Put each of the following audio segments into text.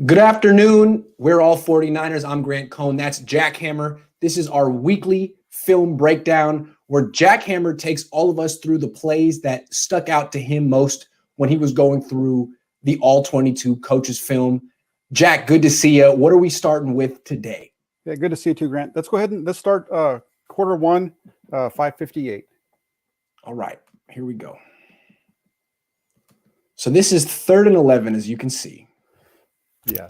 Good afternoon. We're all 49ers. I'm Grant Cohn. That's Jack Hammer. This is our weekly film breakdown where Jack Hammer takes all of us through the plays that stuck out to him most when he was going through the all 22 coaches film. Jack, good to see you. What are we starting with today? Yeah, good to see you too, Grant. Let's go ahead and let's start quarter one, 5:58. All right, here we go. So this is 3rd and 11, as you can see. Yeah.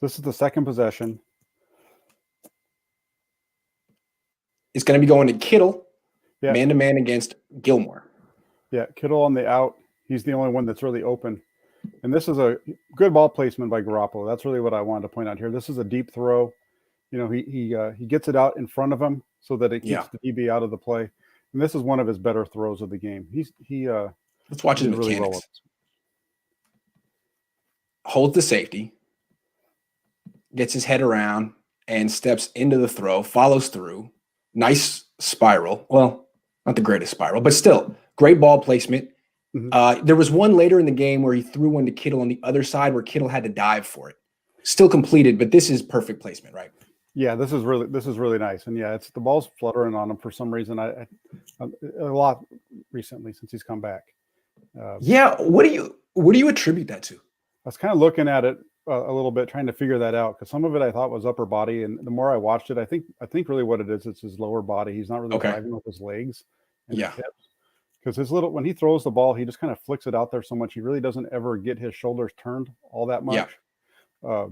This is the second possession. It's going to be going to Kittle, Yeah. man-to-man against Gilmore. Yeah, Kittle on the out. He's the only one that's really open. And this is a good ball placement by Garoppolo. That's really what I wanted to point out here. This is a deep throw. You know, he gets it out in front of him so that it keeps the DB out of the play. And this is one of his better throws of the game. Let's watch his mechanics. Really well. Holds the safety, gets his head around, and steps into the throw, follows through. Nice spiral. Well, not the greatest spiral, but still, great ball placement. Mm-hmm. There was one later in the game where he threw one to Kittle on the other side where Kittle had to dive for it. Still completed, but this is perfect placement, right? Yeah, this is really nice. And yeah, it's the ball's fluttering on him for some reason. I a lot recently since he's come back. Yeah, what do you attribute that to? I was kind of looking at it a little bit, trying to figure that out because some of it I thought was upper body, and the more I watched it, I think really what it is, it's his lower body. He's not really driving with his legs and his hips, because when he throws the ball, he just kind of flicks it out there so much. He really doesn't ever get his shoulders turned all that much. Yeah.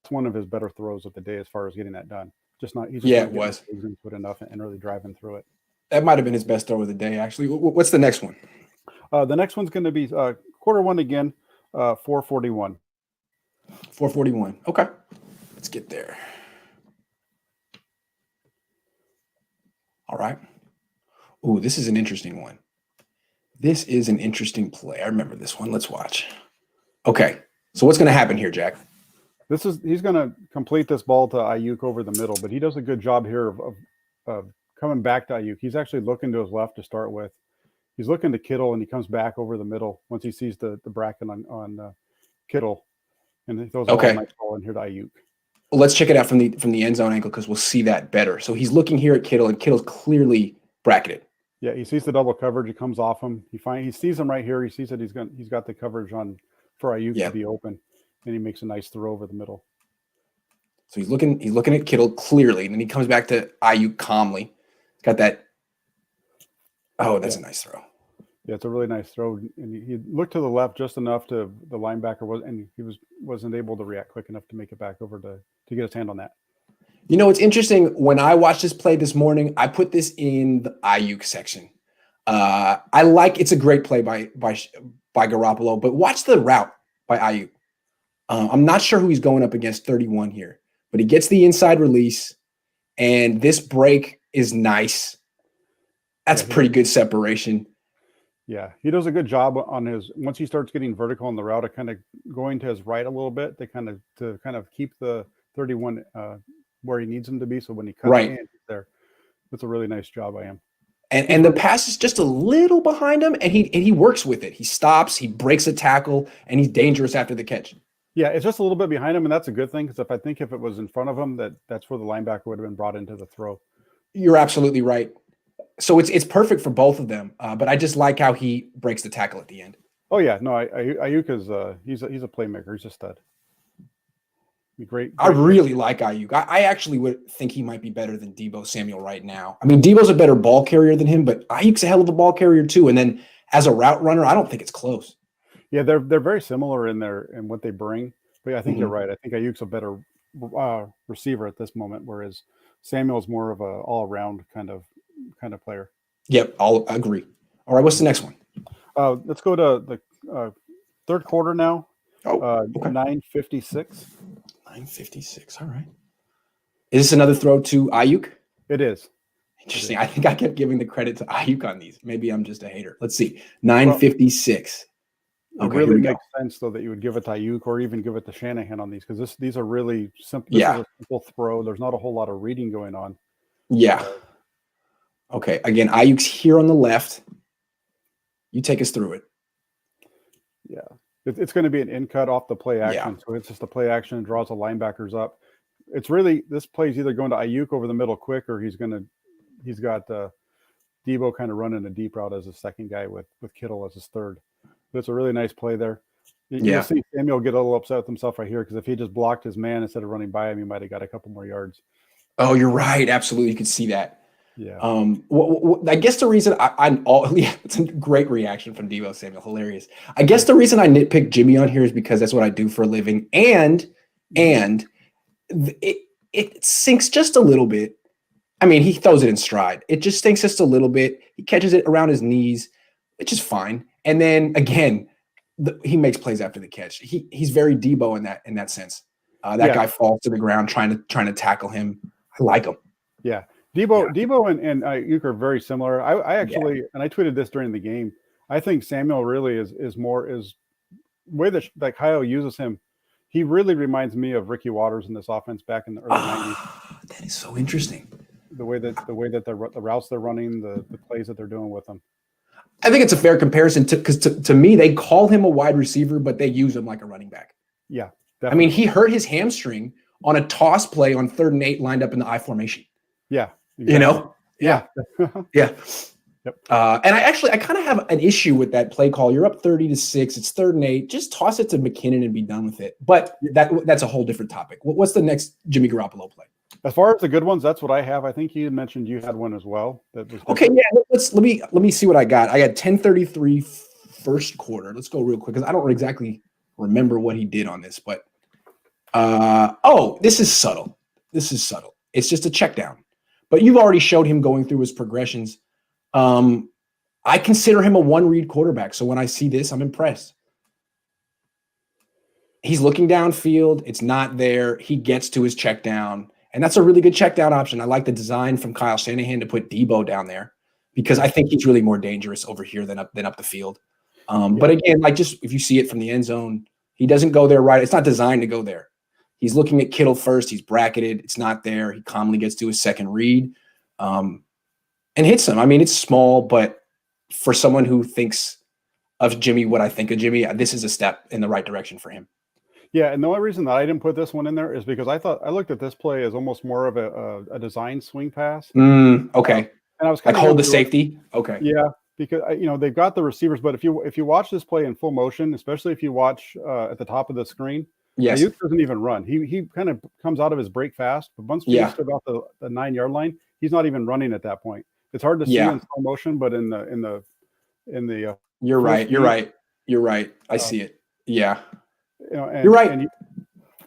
It's one of his better throws of the day as far as getting that done. Just not. He's just it was put enough and really driving through it. That might have been his best throw of the day, actually. What's the next one? The next one's going to be quarter one again. 441. 441. Okay. Let's get there. All right. Ooh, this is an interesting one. This is an interesting play. I remember this one. Let's watch. Okay. So what's going to happen here, Jack? He's going to complete this ball to Ayuk over the middle, but he does a good job here of coming back to Ayuk. He's actually looking to his left to start with. He's looking to Kittle, and he comes back over the middle once he sees the bracket on Kittle, and he throws a nice ball in here to Ayuk. Let's check it out from the end zone angle because we'll see that better. So he's looking here at Kittle, and Kittle's clearly bracketed. Yeah, he sees the double coverage. He comes off him. He sees him right here. He sees that he's got the coverage on for Ayuk to be open, and he makes a nice throw over the middle. So he's looking at Kittle clearly, and then he comes back to Ayuk calmly. Got that. Oh, that's a nice throw. Yeah, it's a really nice throw, and he looked to the left just enough to the linebacker wasn't able to react quick enough to make it back over to get his hand on that. You know, it's interesting. When I watched this play this morning, I put this in the Ayuk section. It's a great play by Garoppolo, but watch the route by Ayuk. I'm not sure who he's going up against 31 here, but he gets the inside release, and this break is nice. That's pretty good separation. Yeah, he does a good job on once he starts getting vertical on the route, of kind of going to his right a little bit to kind of keep the 31 where he needs him to be. So when he cuts in there, that's a really nice job by him. And the pass is just a little behind him, and he works with it. He stops, he breaks a tackle, and he's dangerous after the catch. Yeah, it's just a little bit behind him, and that's a good thing because if it was in front of him, that's where the linebacker would have been brought into the throw. You're absolutely right. So it's perfect for both of them, but I just like how he breaks the tackle at the end. Oh yeah, no, Ayuk is he's a playmaker. He's a stud. Great. I really like Ayuk. I actually would think he might be better than Deebo Samuel right now. I mean, Deebo's a better ball carrier than him, but Ayuk's a hell of a ball carrier too. And then as a route runner, I don't think it's close. Yeah, they're very similar in what they bring, but I think you're right. I think Ayuk's a better receiver at this moment, whereas Samuel's more of a all around kind of player. Yep, I'll agree. All right, what's the next one? Let's go to the third quarter now. 9:56. 9:56. All right. Is this another throw to Ayuk? It is. Interesting. I think I kept giving the credit to Ayuk on these. Maybe I'm just a hater. Let's see. 9:56. It really makes sense though that you would give it to Ayuk or even give it to Shanahan on these because these are really simple. This is a simple throw. There's not a whole lot of reading going on. Yeah. Okay. Again, Ayuk's here on the left. You take us through it. Yeah. It's going to be an in cut off the play action. So it's just a play action, draws the linebackers up. It's really, this play is either going to Ayuk over the middle quick, or he's got Debo kind of running a deep route as a second guy with Kittle as his third. But it's a really nice play there. You'll see Samuel get a little upset with himself right here, because if he just blocked his man instead of running by him, he might have got a couple more yards. Oh, you're right. Absolutely. You can see that. Yeah. I guess the reason it's a great reaction from Debo Samuel. Hilarious. I guess the reason I nitpick Jimmy on here is because that's what I do for a living. And it sinks just a little bit. I mean, he throws it in stride. It just sinks just a little bit. He catches it around his knees, which is fine. And then again, he makes plays after the catch. He's very Debo in that sense. That guy falls to the ground trying to tackle him. I like him. Yeah. Debo and Ayuk are very similar. I actually, and I tweeted this during the game, I think Samuel really is the way that Kyle uses him. He really reminds me of Ricky Waters in this offense back in the early 90s. That is so interesting. The way that the routes they're running, the plays that they're doing with them. I think it's a fair comparison because to me, they call him a wide receiver, but they use him like a running back. Yeah. Definitely. I mean, he hurt his hamstring on a toss play on 3rd and 8 lined up in the I formation. Yeah. Exactly. You know? Yeah. Yeah. Yep. And I kind of have an issue with that play call. You're up 30-6. It's 3rd and 8. Just toss it to McKinnon and be done with it. But that's a whole different topic. What's the next Jimmy Garoppolo play? As far as the good ones, that's what I have. I think you mentioned you had one as well. Okay, yeah. Let me see what I got. I got 10:33 first quarter. Let's go real quick because I don't exactly remember what he did on this. But this is subtle. It's just a check down. But you've already showed him going through his progressions. I consider him a one-read quarterback. So when I see this, I'm impressed. He's looking downfield. It's not there. He gets to his check down. And that's a really good check down option. I like the design from Kyle Shanahan to put Debo down there because I think he's really more dangerous over here than up the field. But again, just if you see it from the end zone, he doesn't go there right. It's not designed to go there. He's looking at Kittle first. He's bracketed. It's not there. He calmly gets to his second read and hits him. I mean, it's small, but for someone who thinks of Jimmy, what I think of Jimmy, this is a step in the right direction for him. Yeah, and the only reason that I didn't put this one in there is because I looked at this play as almost more of a design swing pass. Okay. And I was kind of hold the safety. Okay. Yeah, because they've got the receivers, but if you watch this play in full motion, especially if you watch at the top of the screen, Ayuk doesn't even run. He kind of comes out of his break fast, but once we get to about the 9-yard line, he's not even running at that point. It's hard to see in slow motion, but in the You're right. I see it. Yeah. You're right. And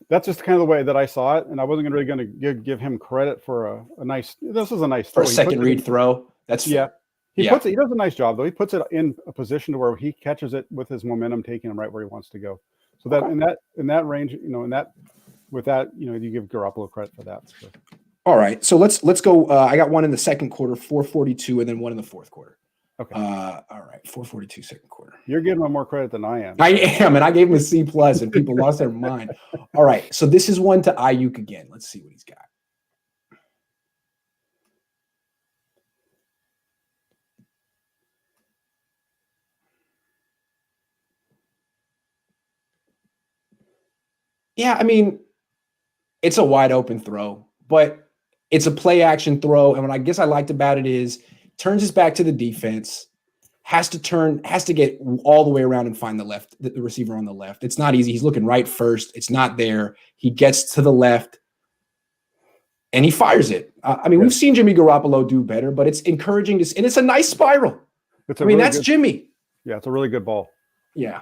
that's just kind of the way that I saw it, and I wasn't really going to give him credit for a nice. This is a nice throw. For a second read throw. That's He does a nice job though. He puts it in a position to where he catches it with his momentum, taking him right where he wants to go. So that in that range, you give Garoppolo credit for that. So. All right, so let's go. I got one in the second quarter, 4:42, and then one in the fourth quarter. Okay. All right, 4:42 second quarter. You're giving him more credit than I am. I am, and I gave him a C+, and people lost their mind. All right, so this is one to Ayuk again. Let's see what he's got. Yeah, I mean, it's a wide open throw, but it's a play action throw. And what I guess I liked about it is turns his back to the defense, has to get all the way around and find the receiver on the left. It's not easy. He's looking right first. It's not there. He gets to the left and he fires it. We've seen Jimmy Garoppolo do better, but it's encouraging to see. And it's a nice spiral. That's Jimmy. Yeah, it's a really good ball. Yeah.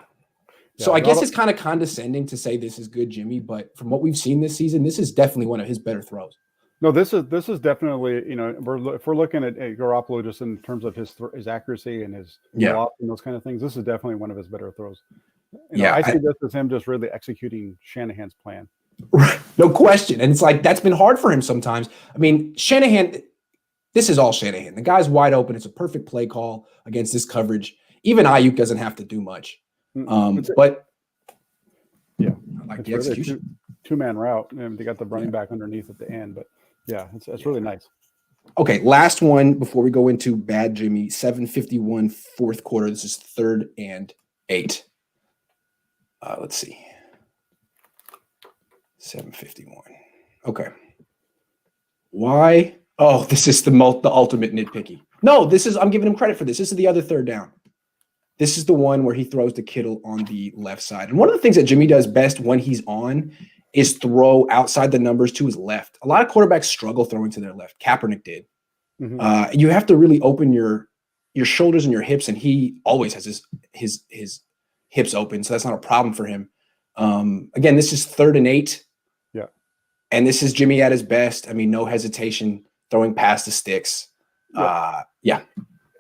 So I guess it's kind of condescending to say this is good Jimmy, but from what we've seen this season, this is definitely one of his better throws. No, this is definitely, if we're looking at Garoppolo just in terms of his accuracy and his velocity and those kind of things, this is definitely one of his better throws. I see this as him just really executing Shanahan's plan. Right. No question. And it's like, that's been hard for him sometimes. I mean, Shanahan, this is all Shanahan. The guy's wide open. It's a perfect play call against this coverage. Even Ayuk doesn't have to do much. But yeah, I like the execution. Two-man route, and they got the running back underneath at the end. But yeah, it's really nice. Okay, last one before we go into bad Jimmy. 7:51 fourth quarter. This is 3rd and 8. Let's see. 751. Okay. Why? Oh, this is the ultimate nitpicky. No, I'm giving him credit for this. This is the other third down. This is the one where he throws to Kittle on the left side. And one of the things that Jimmy does best when he's on is throw outside the numbers to his left. A lot of quarterbacks struggle throwing to their left. Kaepernick did. Mm-hmm. You have to really open your shoulders and your hips, and he always has his hips open, so that's not a problem for him. Again, this is 3rd and 8. Yeah. And this is Jimmy at his best. I mean, no hesitation, throwing past the sticks. Yeah.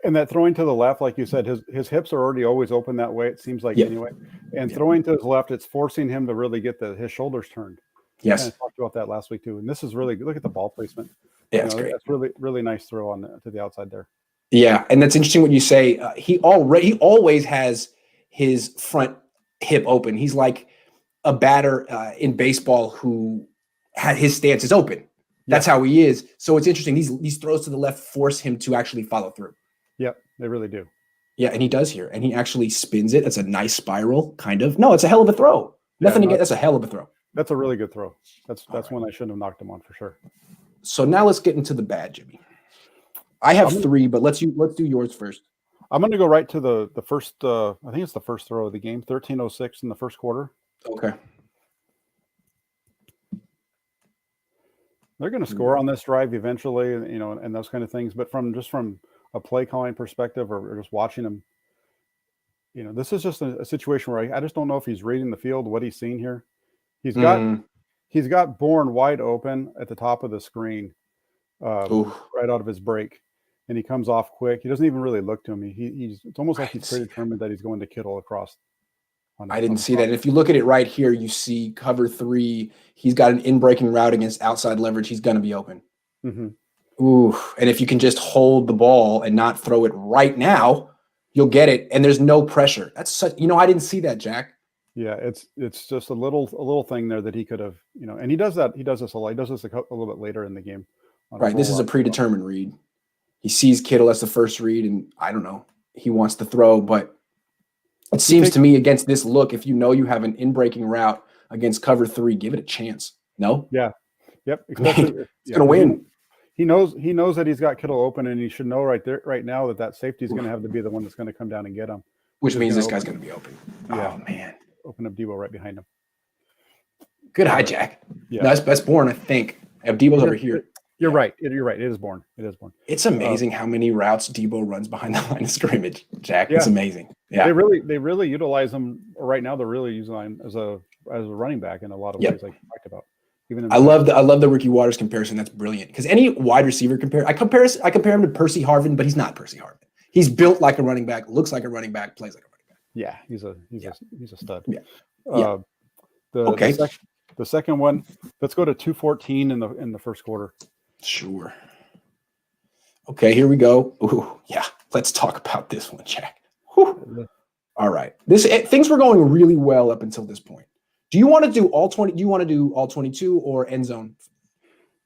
And that throwing to the left, like you said, his hips are already always open that way, it seems like, anyway. And throwing to his left, it's forcing him to really get his shoulders turned. Yes. I talked about that last week too. And this is really, look at the ball placement. Yeah, it's great. That's really, really nice throw to the outside there. Yeah, and that's interesting what you say. He always has his front hip open. He's like a batter in baseball who had his stance is open. That's how he is. So it's interesting. These throws to the left force him to actually follow through. Yep, they really do. Yeah, and he does here. And he actually spins it. It's a nice spiral, kind of. No, it's a hell of a throw. Nothing to get. That's a hell of a throw. That's a really good throw. That's one I shouldn't have knocked him on for sure. So now let's get into the bad, Jimmy. I have 3, but let's do yours first. I'm going to go right to the first. I think it's the first throw of the game. 13:06 in the first quarter. Okay. They're going to score on this drive eventually, and those kind of things. But from a play calling perspective, or just watching him, this is just a situation where I just don't know if he's reading the field, what he's seeing here. He's got Bourne wide open at the top of the screen, right out of his break, and he comes off quick. He doesn't even really look to him. It's almost like he's predetermined that he's going to Kittle across. I didn't see that. If you look at it right here, you see cover 3. He's got an in-breaking route against outside leverage. He's going to be open. Mm-hmm. Ooh, and if you can just hold the ball and not throw it right now, you'll get it. And there's no pressure. That's such. I didn't see that, Jack. Yeah, it's just a little thing there that he could have, and he does that. He does this a lot. He does this a little bit later in the game. Right. This is a predetermined read. He sees Kittle as the first read, and I don't know. He wants to throw, but it seems to me against this look, if you have an in-breaking route against cover 3, give it a chance. No? Yeah. Yep. It's gonna win. He knows that he's got Kittle open, and he should know right now that safety is going to have to be the one that's going to come down and get him. Which means this guy's going to be open. Yeah. Oh man. Open up Debo right behind him. Good eye, Jack. Yeah. No, that's Bourne, I think. Debo's over here. You're right. You're right. It is Bourne. It's amazing how many routes Debo runs behind the line of scrimmage, Jack. Yeah. It's amazing. Yeah. They really utilize him right now. They're really using him as a running back in a lot of ways, like you talked about. I love the Ricky Waters comparison. That's brilliant. Because any wide receiver I compare him to Percy Harvin, but he's not Percy Harvin. He's built like a running back, looks like a running back, plays like a running back. Yeah, he's a stud. Yeah. The second one, let's go to 2:14 in the first quarter. Sure. Okay, here we go. Ooh, yeah. Let's talk about this one, Jack. Whew. All right. Things were going really well up until this point. Do you want to do all 20? Do you want to do all 22 or end zone?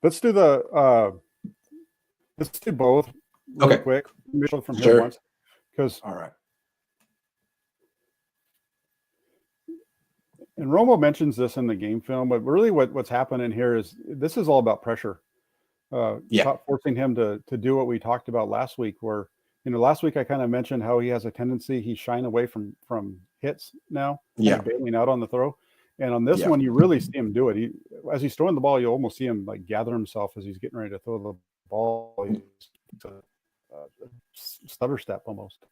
Let's do let's do both. Real quick. From here once. Because all right. And Romo mentions this in the game film, but really what's happening here is this is all about pressure. Forcing him to do what we talked about last week, where last week I kind of mentioned how he has a tendency, he's shying away from hits now, bailing out on the throw. And on this one, you really see him do it. As he's throwing the ball, you almost see him like gather himself as he's getting ready to throw the ball. He's a stutter step almost.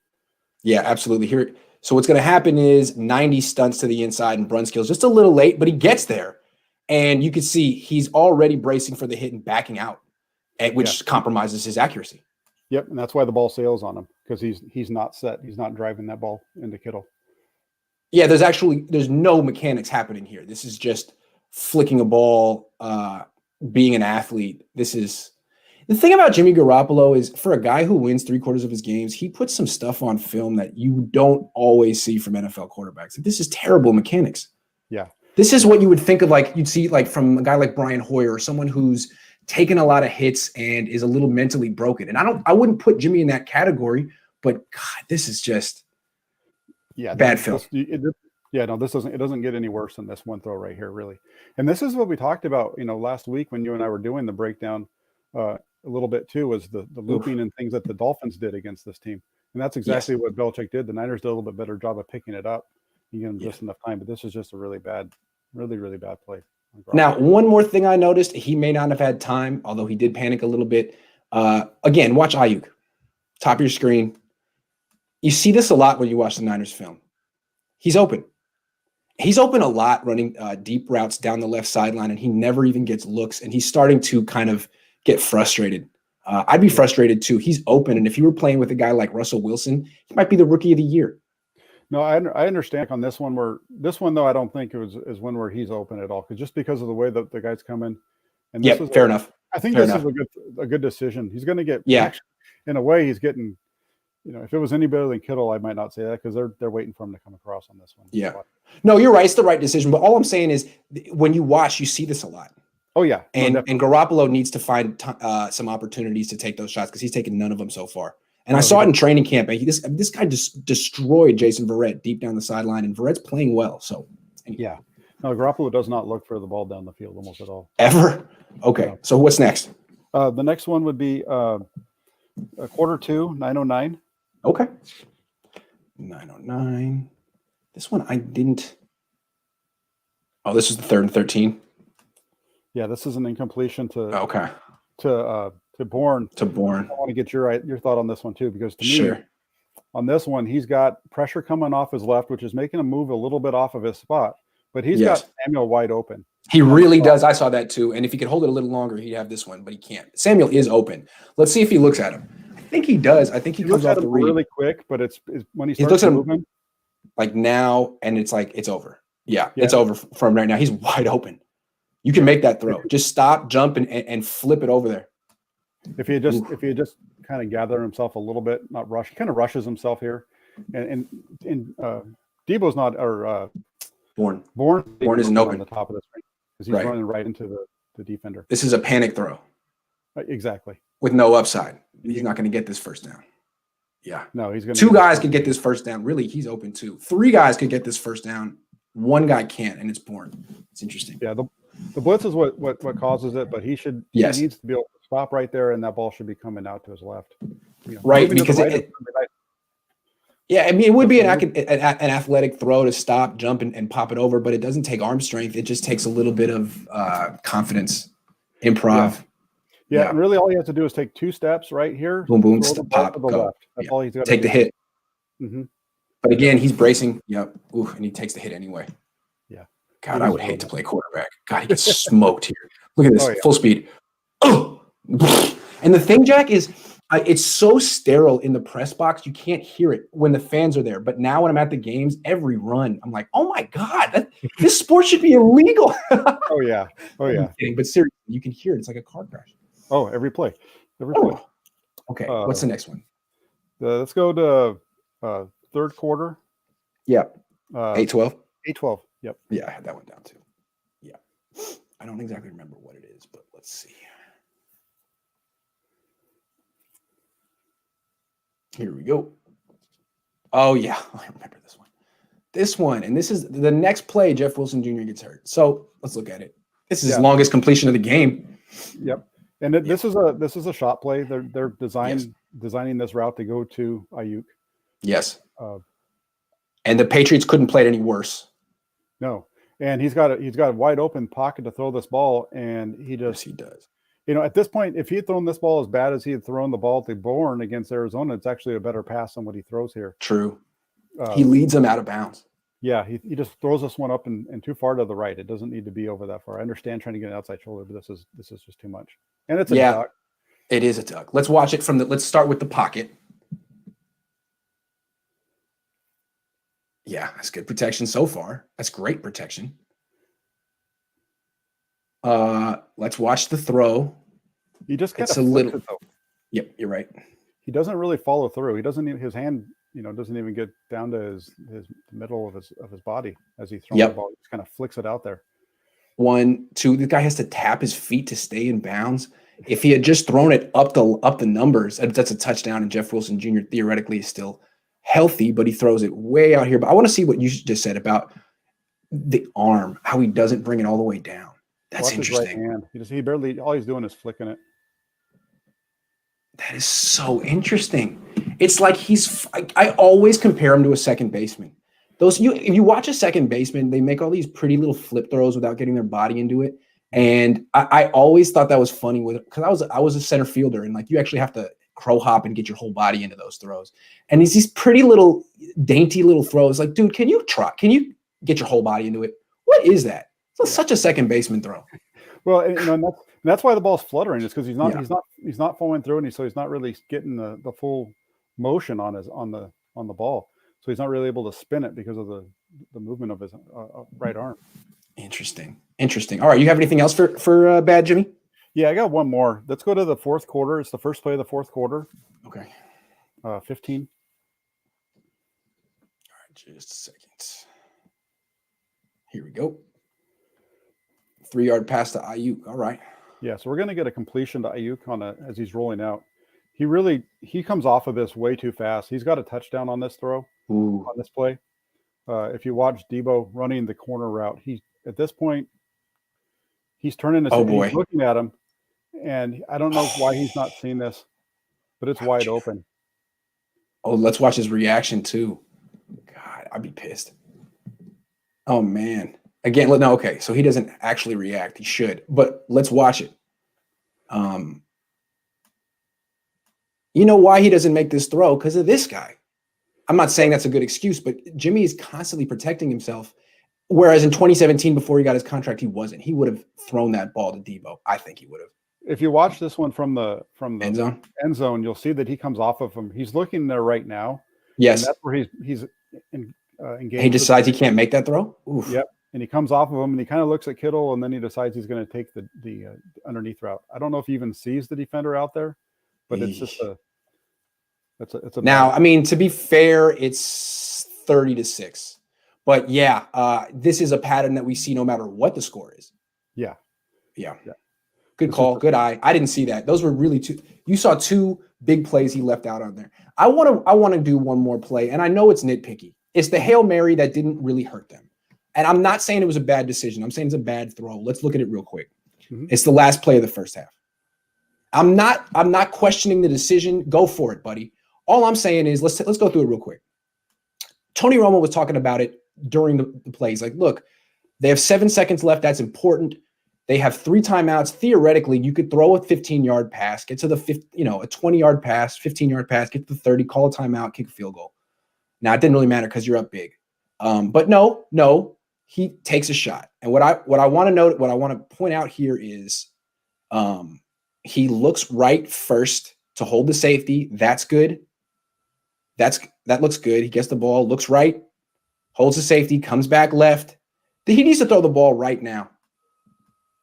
Yeah, absolutely. Here, so what's going to happen is 90 stunts to the inside, and Brunskill's just a little late, but he gets there, and you can see he's already bracing for the hit and backing out, which compromises his accuracy. Yep, and that's why the ball sails on him, because he's not set. He's not driving that ball into Kittle. Yeah, there's no mechanics happening here. This is just flicking a ball, being an athlete. This is the thing about Jimmy Garoppolo is, for a guy who wins 3/4 of his games, he puts some stuff on film that you don't always see from NFL quarterbacks. This is terrible mechanics. Yeah. This is what you would think of, like you'd see like from a guy like Brian Hoyer, or someone who's taken a lot of hits and is a little mentally broken. And I wouldn't put Jimmy in that category, but God, this is just bad film. Yeah, no, it doesn't get any worse than this one throw right here, really. And this is what we talked about, last week when you and I were doing the breakdown a little bit too, was the looping and things that the Dolphins did against this team. And that's exactly what Belichick did. The Niners did a little bit better job of picking it up. You give them just enough time, but this is just a really bad play. Now, one more thing I noticed, he may not have had time, although he did panic a little bit. Again, watch Ayuk. Top of your screen. You see this a lot when you watch the Niners film. He's open. He's open a lot running deep routes down the left sideline, and he never even gets looks, and he's starting to kind of get frustrated. I'd be frustrated too. He's open, and if you were playing with a guy like Russell Wilson, he might be the rookie of the year. No, I understand on this one though, I don't think it is one where he's open at all, because of the way that the guys come in. And this fair enough. I think this is a good decision. He's going to get in a way he's getting. If it was any better than Kittle, I might not say that, because they're waiting for him to come across on this one. Yeah. No, you're right. It's the right decision. But all I'm saying is, when you watch, you see this a lot. Oh yeah. And Garoppolo needs to find some opportunities to take those shots, because he's taken none of them so far. And I saw it in training camp. And this guy just destroyed Jason Verrett deep down the sideline, and Verrett's playing well. So yeah. No, Garoppolo does not look for the ball down the field almost at all. Ever? Okay. No. So what's next? The next one would be quarter 2, 9:09. Okay. 9:09. This one I didn't. Oh, this is the 3rd and 13. Yeah, this is an incompletion to Bourne. To Bourne. I want to get your thought on this one too, because to me, on this one, he's got pressure coming off his left, which is making him move a little bit off of his spot. But he's got Samuel wide open. He really does. I saw that too. And if he could hold it a little longer, he'd have this one, but he can't. Samuel is open. Let's see if he looks at him. I think he does. I think he comes off the read really quick, but it's when he starts moving, like now, and it's like it's over. Yeah, it's over for him right now. He's wide open. You can make that throw. Just stop, jump, and flip it over there. If he had just kind of gathered himself a little bit, not rush. He kind of rushes himself here, and Debo's not Bourne isn't open on the top of the screen, because he's running right into the defender. This is a panic throw. Exactly. With no upside. He's not going to get this first down. Yeah. No, he's going to. 2 guys can get this first down. Really, he's open too. 3 guys could get this first down. 1 guy can't, and it's Bourne. It's interesting. Yeah, the blitz is what causes it, but he needs to be able to stop right there, and that ball should be coming out to his left. Right, because I mean, it would be an athletic throw to stop, jump, and pop it over, but it doesn't take arm strength. It just takes a little bit of confidence, improv. Yeah, and really all he has to do is take 2 steps right here. Boom, boom, pop, go. Left. That's all he's got to take do. the hit. Mm-hmm. But again, he's bracing. Yep. Ooh, and he takes the hit anyway. Yeah. God, I would hate to play quarterback. God, he gets smoked here. Look at this, full speed. Oh! And the thing, Jack, is it's so sterile in the press box, you can't hear it when the fans are there. But now when I'm at the games, every run, I'm like, oh my God, this sport should be illegal. Oh yeah. I'm kidding, but seriously, you can hear it. It's like a car crash. Oh, every play. Okay, what's the next one? Let's go to 3rd quarter. Yeah. 8-12. 8-12. Yep. Yeah, I had that one down too. Yeah. I don't exactly remember what it is, but let's see. Here we go. Oh, yeah. I remember this one. This one. And this is the next play. Jeff Wilson Jr. gets hurt. So let's look at it. This is his longest completion of the game. Yep. And this is a shot play. They're designing this route to go to Ayuk. Yes. And the Patriots couldn't play it any worse. No. And he's got a wide open pocket to throw this ball, and he does. At this point, if he had thrown this ball as bad as he had thrown the ball to Bourne against Arizona, it's actually a better pass than what he throws here. True. He leads them out of bounds. Yeah, he just throws this one up and too far to the right. It doesn't need to be over that far. I understand trying to get an outside shoulder, but this is just too much. And it's a duck. It is a duck. Let's watch it let's start with the pocket. Yeah, that's good protection so far. That's great protection. Let's watch the throw. He just gets a little. Yep, you're right. He doesn't really follow through. He doesn't even, his hand, doesn't even get down to his middle of his body as he throws the ball. He just kind of flicks it out there. 1, 2. The guy has to tap his feet to stay in bounds. If he had just thrown it up the numbers, that's a touchdown. And Jeff Wilson Jr. theoretically is still healthy, but he throws it way out here. But I want to see what you just said about the arm, how he doesn't bring it all the way down. That's Watch interesting. His right hand. He barely, all he's doing is flicking it. That is so interesting. It's like I always compare him to a second baseman. If you watch a second baseman, they make all these pretty little flip throws without getting their body into it. And I always thought that was funny because I was a center fielder, and like you actually have to crow hop and get your whole body into those throws. And it's these pretty little dainty little throws. Like, dude, can you get your whole body into it? What is that? It's such a second baseman throw. Well, and that's why the ball's fluttering, is because he's not following through, and so he's not really getting the full motion on the ball. So he's not really able to spin it because of the movement of his right arm. Interesting. All right, you have anything else for Bad Jimmy? Yeah, I got one more. Let's go to the fourth quarter. It's the first play of the fourth quarter. Okay. 15. All right, just a second. Here we go. 3-yard pass to Ayuk. All right. Yeah, so we're going to get a completion to Ayuk as he's rolling out. He comes off of this way too fast. He's got a touchdown on this throw. Ooh. On this play. If you watch Debo running the corner route, at this point, he's turning his he's looking at him, and I don't know why he's not seeing this, but it's wide open. Oh, let's watch his reaction too. God, I'd be pissed. Oh man. Again, no, okay. So he doesn't actually react. He should, but let's watch it. You know why he doesn't make this throw? Because of this guy. I'm not saying that's a good excuse, but Jimmy is constantly protecting himself. Whereas in 2017, before he got his contract, he wasn't. He would have thrown that ball to Debo. I think he would have. If you watch this one from the end zone, you'll see that he comes off of him. He's looking there right now. Yes, and that's where he's engaged. He decides he can't make that throw. Oof. Yep, and he comes off of him, and he kind of looks at Kittle, and then he decides he's going to take the underneath route. I don't know if he even sees the defender out there, but it's just it's a now. I mean, to be fair, it's 30-6. But yeah, this is a pattern that we see no matter what the score is. Yeah. Good call. Good eye. I didn't see that. Those were really you saw two big plays he left out on there. I want to do one more play, and I know it's nitpicky. It's the Hail Mary that didn't really hurt them. And I'm not saying it was a bad decision. I'm saying it's a bad throw. Let's look at it real quick. Mm-hmm. It's the last play of the first half. I'm not questioning the decision. Go for it, buddy. All I'm saying is let's go through it real quick. Tony Romo was talking about it during the plays. Like, look, they have 7 seconds left. That's important. They have 3 timeouts. Theoretically, you could throw a 15-yard pass, get to the a 20-yard pass, 15-yard pass, get to the 30, call a timeout, kick a field goal. Now, it didn't really matter because you're up big. But no, he takes a shot. And what I want to point out here is he looks right first to hold the safety. That's good. That looks good. He gets the ball, looks right, holds the safety, comes back left. He needs to throw the ball right now.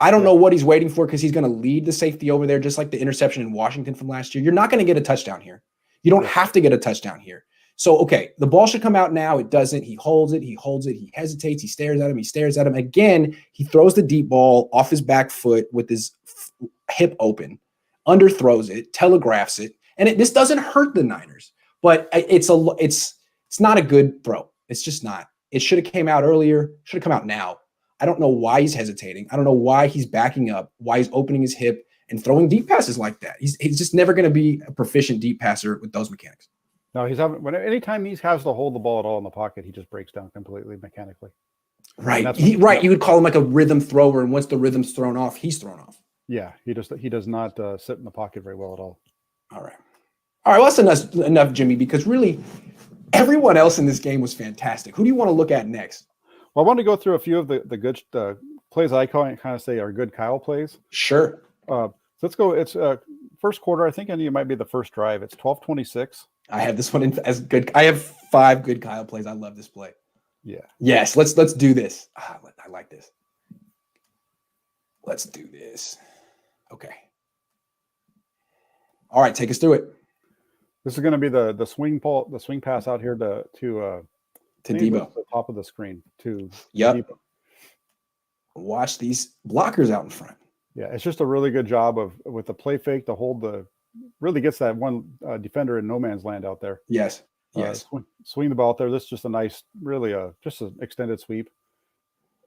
I don't know what he's waiting for because he's going to lead the safety over there, just like the interception in Washington from last year. You're not going to get a touchdown here. You don't have to get a touchdown here. So, okay, the ball should come out now. It doesn't. He holds it. He hesitates. He stares at him. Again, he throws the deep ball off his back foot with his hip open, underthrows it, telegraphs it. And this doesn't hurt the Niners, but it's not a good throw. It's just not. It should have came out earlier. Should have come out now. I don't know why he's hesitating. I don't know why he's backing up, why he's opening his hip and throwing deep passes like that. He's just never going to be a proficient deep passer with those mechanics. No, anytime he has to hold the ball at all in the pocket, he just breaks down completely mechanically. Right. You would call him like a rhythm thrower, and once the rhythm's thrown off, he's thrown off. Yeah, he does not sit in the pocket very well at all. All right. Well, that's enough, Jimmy, because really everyone else in this game was fantastic. Who do you want to look at next? Well, I want to go through a few of the good plays I kind of say are good Kyle plays. Sure. So let's go. It's first quarter. I think it might be the first drive. It's 12:26. I have this one as good. I have 5 good Kyle plays. I love this play. Yeah. Yes. Let's do this. I like this. Let's do this. Okay. All right. Take us through it. This is going to be the swing pass out here to Debo. The top of the screen to Debo. Watch these blockers out in front. Yeah, it's just a really good job with the play fake to hold really gets that one defender in no man's land out there. Yes. Swing the ball out there. This is just a nice, really just an extended sweep.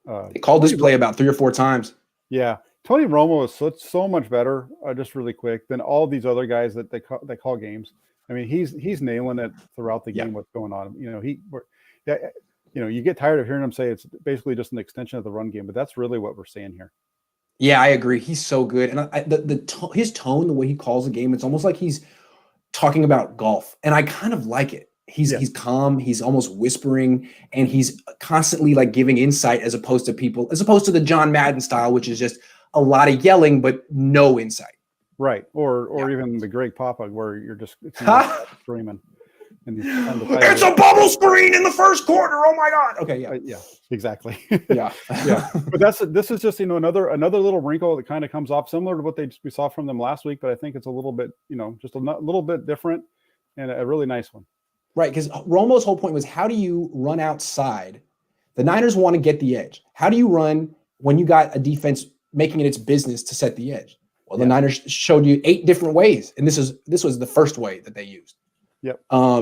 They called this play about 3 or 4 times. Yeah. Tony Romo is so much better, just really quick, than all these other guys that they call games. I mean, he's nailing it throughout the game. What's going on? You get tired of hearing him say it's basically just an extension of the run game, but that's really what we're seeing here. Yeah, I agree. He's so good, and his tone, the way he calls the game, it's almost like he's talking about golf, and I kind of like it. He's calm, he's almost whispering, and he's constantly like giving insight as opposed to the John Madden style, which is just a lot of yelling but no insight. Right. Or even the Greg Papa where you're just screaming. And it's a bubble screen in the first quarter. Oh my God. Okay. Yeah. Yeah, exactly. Yeah. Yeah. But this is just, another little wrinkle that kind of comes off similar to what we saw from them last week, but I think it's a little bit, just a little bit different and a really nice one. Right. Because Romo's whole point was, how do you run outside? The Niners want to get the edge. How do you run when you got a defense making it its business to set the edge? Well, the Niners showed you 8 different ways, and this was the first way that they used. Yep.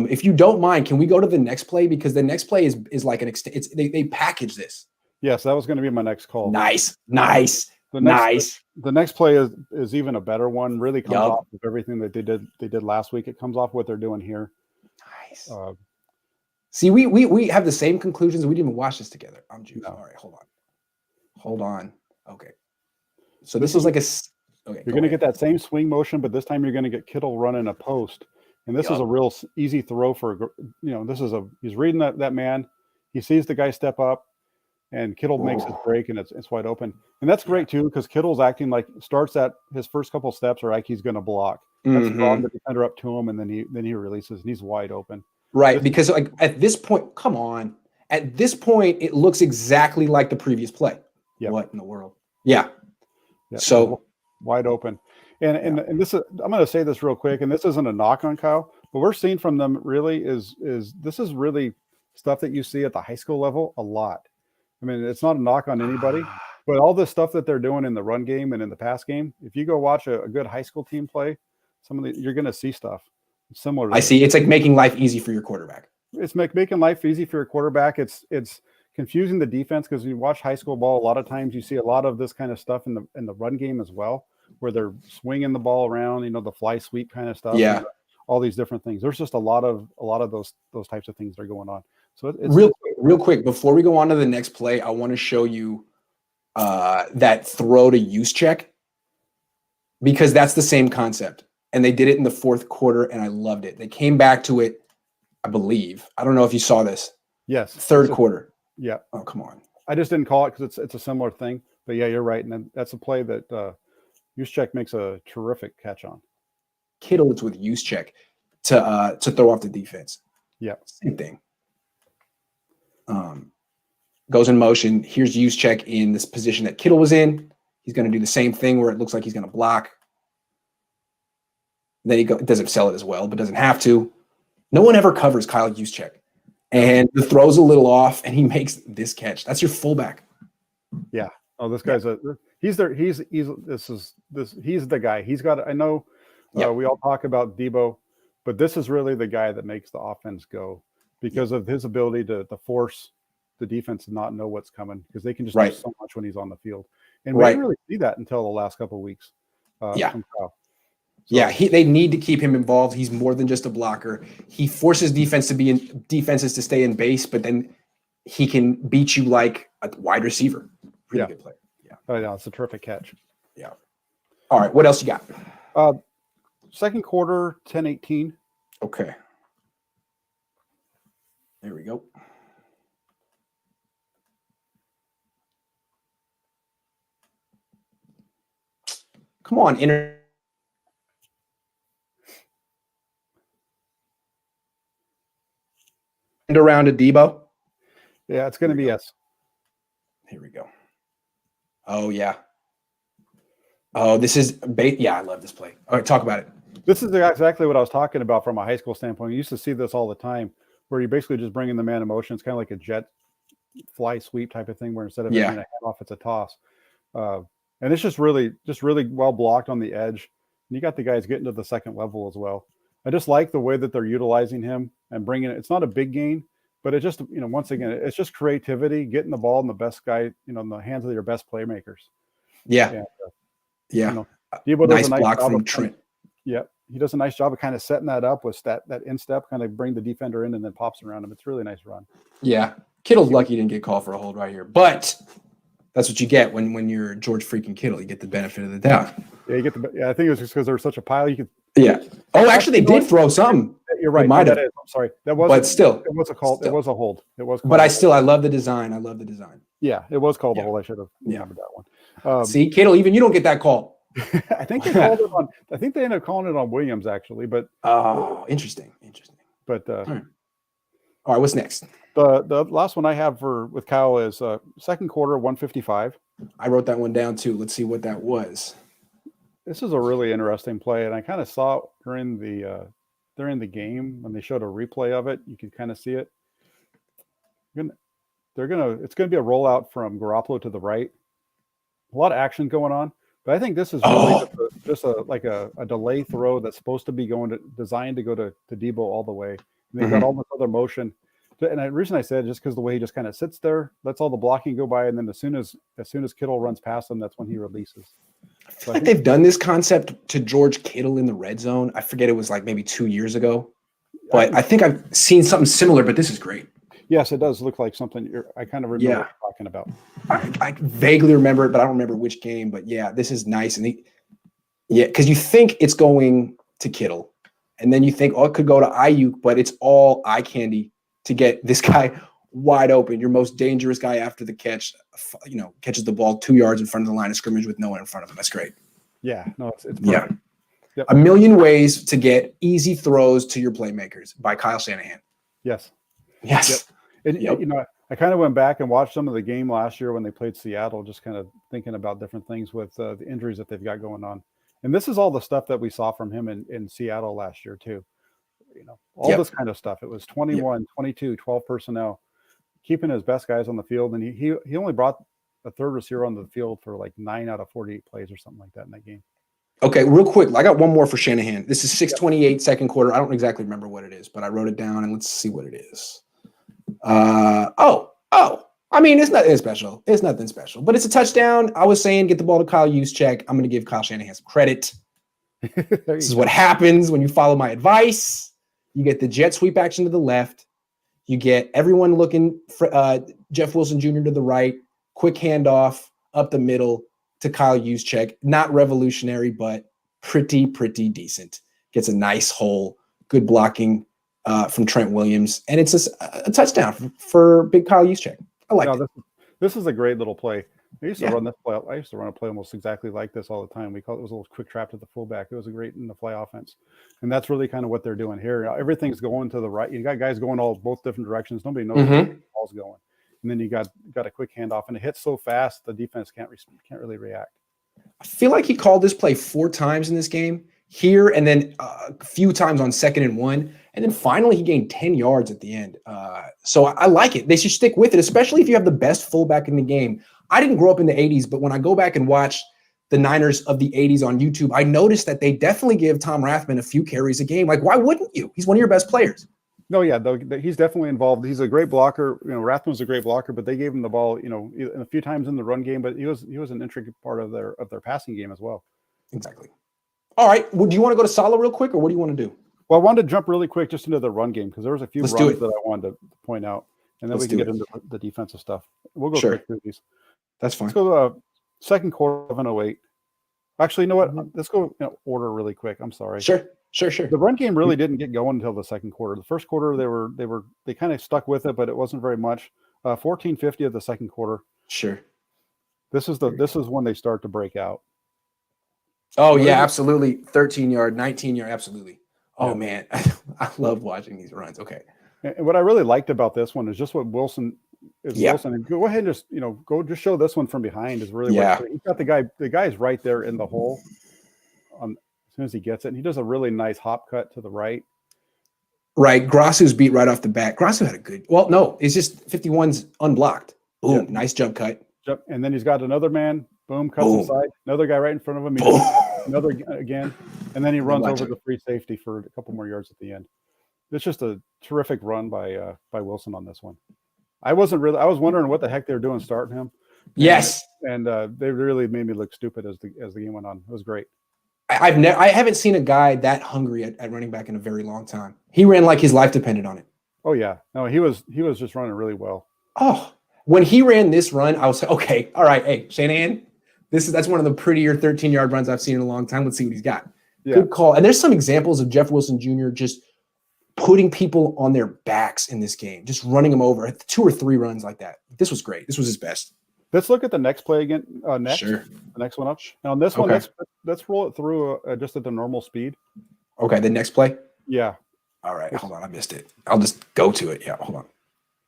If you don't mind, can we go to the next play, because the next play is like they package this. Yes, that was going to be my next call. Nice. The next play is even a better one. Really comes off of everything that they did last week. It comes off what they're doing here. Nice. See, we have the same conclusions. We didn't even watch this together. I'm Jews. No. All right, hold on. Okay. So this was like you're going to get that same swing motion, but this time you're going to get Kittle running a post. And this is a real easy throw for, he's reading that man. He sees the guy step up, and Kittle makes his break, and it's wide open. And that's great too, because Kittle's acting like starts at his first couple steps are like he's going to block. That's drawing the defender up to him, and then he releases, and he's wide open. Right, because like at this point, come on. At this point, it looks exactly like the previous play. Yep. What in the world? Yeah. Yep. So wide open. And this is, I'm going to say this real quick, and this isn't a knock on Kyle. What we're seeing from them really is this is really stuff that you see at the high school level a lot. I mean, it's not a knock on anybody, but all this stuff that they're doing in the run game and in the pass game, if you go watch a good high school team play, you're going to see stuff similar. I see. It's like making life easy for your quarterback. It's making life easy for your quarterback. It's confusing the defense, because you watch high school ball, a lot of times you see a lot of this kind of stuff in the run game as well, where they're swinging the ball around, the fly sweep kind of stuff. Yeah. All these different things. There's just a lot of those types of things that are going on. So it's real quick, before we go on to the next play, I want to show you that throw to use check, because that's the same concept. And they did it in the fourth quarter, and I loved it. They came back to it, I believe. I don't know if you saw this. Yes. Third quarter. Yeah. Oh, come on. I just didn't call it because it's a similar thing. But yeah, you're right. And then that's a play that Juszczyk makes a terrific catch on. Kittle is with Juszczyk to throw off the defense. Yeah. Same thing. Goes in motion. Here's Juszczyk in this position that Kittle was in. He's going to do the same thing where it looks like he's going to block. Then he doesn't sell it as well, but doesn't have to. No one ever covers Kyle Juszczyk. And the throw's a little off, and he makes this catch. That's your fullback. Yeah. Oh, this guy's he's the guy. He's got, I know we all talk about Debo, but this is really the guy that makes the offense go, because of his ability to force the defense to not know what's coming, because they can just do so much when he's on the field. And we didn't really see that until the last couple of weeks. From Kyle. So, they need to keep him involved. He's more than just a blocker. He forces defenses to stay in base, but then he can beat you like a wide receiver. Pretty good player. Yeah. Oh yeah, it's a terrific catch. Yeah. All right, what else you got? Second quarter, 10-18. Okay. There we go. Come on, around to Debo. Yeah, it's going to be yes. Here we go. Oh yeah. Oh, this is yeah, I love this play. All right, talk about it. This is exactly what I was talking about from a high school standpoint. You used to see this all the time, where you're basically just bringing the man in motion. It's kind of like a jet fly sweep type of thing, where instead of making a handoff, it's a toss. And it's just really well blocked on the edge. And you got the guys getting to the second level as well. I just like the way that they're utilizing him and bringing it. It's not a big gain, But it just, once again, it's just creativity, getting the ball in the best guy, in the hands of your best playmakers. Yeah. And, yeah. Debo nice does a nice block job from Trent. He does a nice job of kind of setting that up with that instep, kind of bring the defender in and then pops around him. It's a really nice run. Yeah. Kittle's lucky he didn't get called for a hold right here. But that's what you get when you're George freaking Kittle. You get the benefit of the doubt. Yeah, I think it was just because there was such a pile. You could. Yeah. Oh, actually, they did throw some. You're right. Might have. I'm sorry. That was. But still, it was a call. Still. It was a hold. It was. But I love the design. Yeah, it was called a hold. I should have remembered that one. See, Kittle, even you don't get that call. I think they called it on. I think they ended up calling it on Williams actually. But interesting. But all right. What's next? The last one I have with Kyle is second quarter 155. I wrote that one down too. Let's see what that was. This is a really interesting play, and I kind of saw it during the game when they showed a replay of it. You could kind of see it. It's going to be a rollout from Garoppolo to the right. A lot of action going on, but I think this is really just a delay throw that's supposed to be designed to go to Debo all the way. And they've got all this other motion. And the reason I said just because the way he just kind of sits there, lets all the blocking go by, and then as soon as Kittle runs past him, that's when he releases. I feel like they've done this concept to George Kittle in the red zone. I forget, it was like maybe 2 years ago, but I think I've seen something similar. But this is great. Yes, it does look like something. I kind of remember what you're talking about. I vaguely remember it, but I don't remember which game. But yeah, this is nice. And because you think it's going to Kittle, and then you think, it could go to Ayuk, but it's all eye candy to get this guy wide open. Your most dangerous guy after the catch, catches the ball 2 yards in front of the line of scrimmage with no one in front of him. That's great. Yeah, no, it's perfect. Yeah. Yep. A million ways to get easy throws to your playmakers by Kyle Shanahan. Yes. Yes. Yep. And, I kind of went back and watched some of the game last year when they played Seattle, just kind of thinking about different things with the injuries that they've got going on. And this is all the stuff that we saw from him in Seattle last year too. All this kind of stuff. It was 21, 22, 12 personnel, keeping his best guys on the field. And he only brought a third receiver on the field for like 9 out of 48 plays or something like that in that game. Okay, real quick. I got one more for Shanahan. This is 6:28 second quarter. I don't exactly remember what it is, but I wrote it down and let's see what it is. I mean, it's nothing special. It's nothing special, but it's a touchdown. I was saying, get the ball to Kyle Juszczyk. I'm going to give Kyle Shanahan some credit. This is what happens when you follow my advice. You get the jet sweep action to the left. You get everyone looking for Jeff Wilson Jr. to the right. Quick handoff up the middle to Kyle Juszczyk. Not revolutionary, but pretty decent. Gets a nice hole. Good blocking from Trent Williams. And it's a touchdown for big Kyle Juszczyk. I like it. This is a great little play. I used to run this play. I used to run a play almost exactly like this all the time. We call it was a little quick trap to the fullback. It was a great in the fly offense, and that's really kind of what they're doing here. Everything's going to the right. You got guys going both different directions. Nobody knows where the ball's going, and then you got a quick handoff, and it hits so fast the defense can't really react. I feel like he called this play 4 times in this game here, and then a few times on 2nd and 1, and then finally he gained 10 yards at the end. So I like it. They should stick with it, especially if you have the best fullback in the game. I didn't grow up in the 80s, but when I go back and watch the Niners of the 80s on YouTube, I noticed that they definitely give Tom Rathman a few carries a game. Like, why wouldn't you? He's one of your best players. No, yeah, he's definitely involved. He's a great blocker. Rathman's a great blocker, but they gave him the ball, a few times in the run game, but he was an intricate part of their passing game as well. Exactly. All right. Well, do you want to go to Salah real quick, or what do you want to do? Well, I wanted to jump really quick just into the run game because there was a few runs that I wanted to point out, and then we can get into the defensive stuff. We'll go quick through these. That's fine. Let's go to second quarter 7:08. Actually, you know what? Let's go order really quick. I'm sorry. Sure. The run game really didn't get going until the second quarter. The first quarter they kind of stuck with it, but it wasn't very much. 14:50 of the second quarter. Sure. This is when they start to break out. Oh yeah, absolutely. 13-yard, 19-yard, absolutely. Oh man, I love watching these runs. Okay. And what I really liked about this one is just what Wilson. Wilson, and go ahead and just show this one from behind is really what he's got. The guy's right there in the hole as soon as he gets it, and he does a really nice hop cut to the right. Right, Grassu's beat right off the bat. Grassu had a good. Well, no, it's just 51's unblocked. Boom, nice jump cut. And then he's got another man. Boom, cuts inside. Another guy right in front of him. Another again, and then he runs over the free safety for a couple more yards at the end. it's just a terrific run by Wilson on this one. I was wondering what the heck they were doing starting him. Yes. And they really made me look stupid as the game went on. It was great. I haven't seen a guy that hungry at running back in a very long time. He ran like his life depended on it. Oh yeah. No, he was just running really well. Oh, when he ran this run, I was like, okay, all right, hey, Shanahan, that's one of the prettier 13-yard runs I've seen in a long time. Let's see what he's got. Yeah. Good call. And there's some examples of Jeff Wilson Jr. just putting people on their backs in this game, just running them over. 2 or 3 runs like that. This was great. This was his best. Let's look at the next play again. Next, sure. The next one up. And on this one, let's roll it through just at the normal speed. Okay, the next play. Yeah. All right, hold on, I missed it. I'll just go to it. Yeah, hold on.